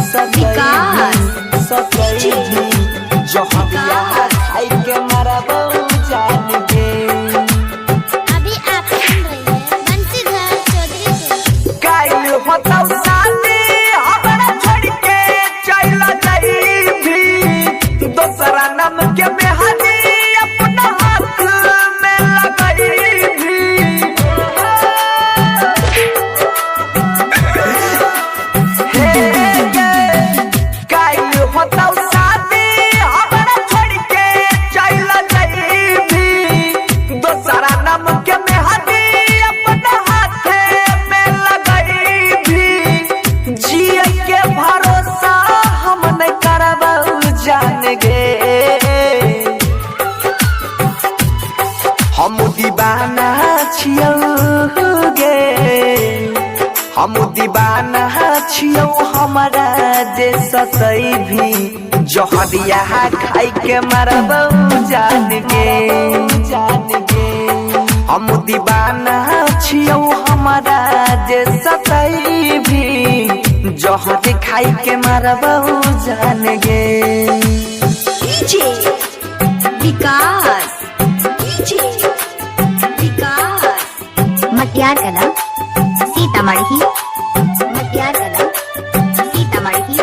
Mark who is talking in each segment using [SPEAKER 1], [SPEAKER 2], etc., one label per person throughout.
[SPEAKER 1] विकास जहरिया खाई के मरबो जान गे।
[SPEAKER 2] अभी आप सुन रहे हैं बंसीधर चौधरी को।
[SPEAKER 1] काइल होता शादी हमरा छोड़ के चल जाई भी दोसरा नाम के मेहंदी अपना हाथ में लगाई भी। काइल होता शादी हमरा छोड़ के चल जाई भी दोसरा नाम के मेहंदी अपना हाथ में लगाई भी। जिए के भरोसा हम नहीं करबौ जान गे। हम दीवाना छियौ गे, हम दीवाना छियौ हमरा जे सतई भी जहरिया खाई के मरबौ जान गे। हम दीवाना छियौ हमरा जे सतई भी जहर खाई के मरबौ जान गे।
[SPEAKER 3] विकास मटियार कला सीतामढ़ी, मटियार कला सीतामढ़ी।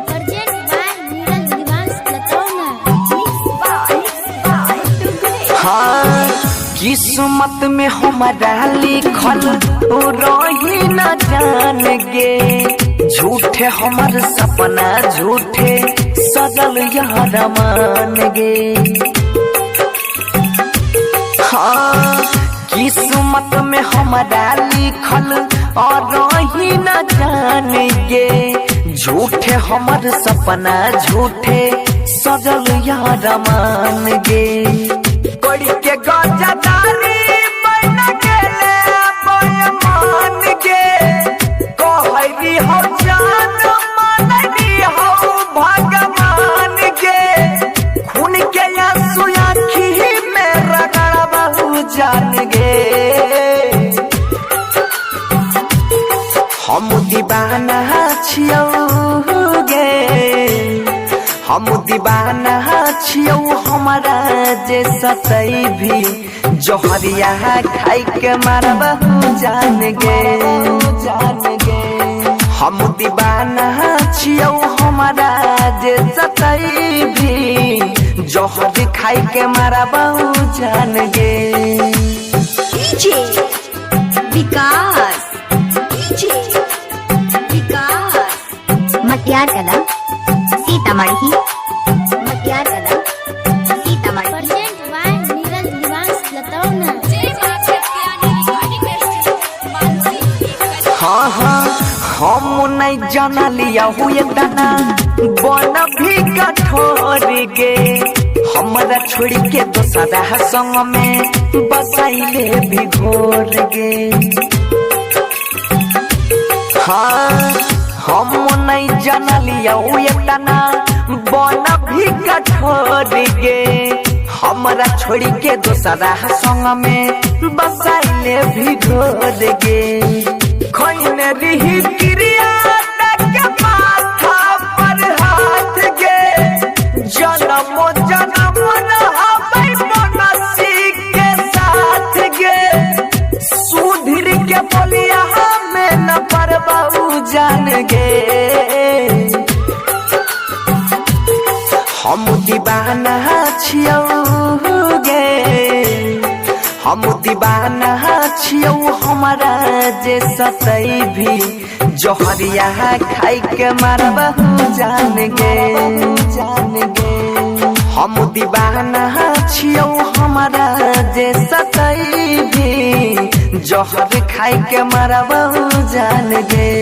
[SPEAKER 2] प्रेजेंट बाय नीरज निवास लखनऊ।
[SPEAKER 1] हाँ किस्मत में हमारा लिखल रही न जान गे। झूठे हमर सपना झूठे सजल यार मान गे। हाँ किस्मत में हमारा लिखल रही न जान गे। झूठे हमर सपना झूठे सजल यार मान गे। कोड़ी के गजदारी बन गेले बेईमान गे। कहरी हो जान मानरी हो भगवान गे। खून के आंसू आँखी में रगड़बौ जान गे। हम दीवाना छियौ गे, हम दीवाना छियौ हमरा जे सतई भी जहरिया खाई के मरबौ जान गे। हम दीवाना छियौ हमरा जे सतई भी जहर खाई के मरबौ जान गे।
[SPEAKER 3] विकास मटियार कला सीतामढ़ी, मटियार कला सीतामढ़ी।
[SPEAKER 2] प्रेजेंट बाय नीरज निवास लखनऊ।
[SPEAKER 1] हाँ हाँ हम नहीं जाना लिया हुए दाना बन भी कठोर गे। हमरा छोड़ के दोसरा संग में बसाइले भी घोर गे। हाँ हम नहीं जाना लिया हुए दाना बन भी कठोर गे। हमरा छोड़ के दोसरा संग में बसाइले भी घोर गे। खैने रही क्रिया के माथा पर हाथ गे। जन्म जन्म रहबै मनसी के साथ गे। सुधीर के बोलिया हमें न परबौ जान गे। हम दीवाना छियौ गे, हम दीवाना छियौ हमरा जे सतई भी जहरिया खाई के मरबौ जान गे। हम दीवाना छियौ हमरा जे सतई भी जहर खाई के मरबौ जान गे।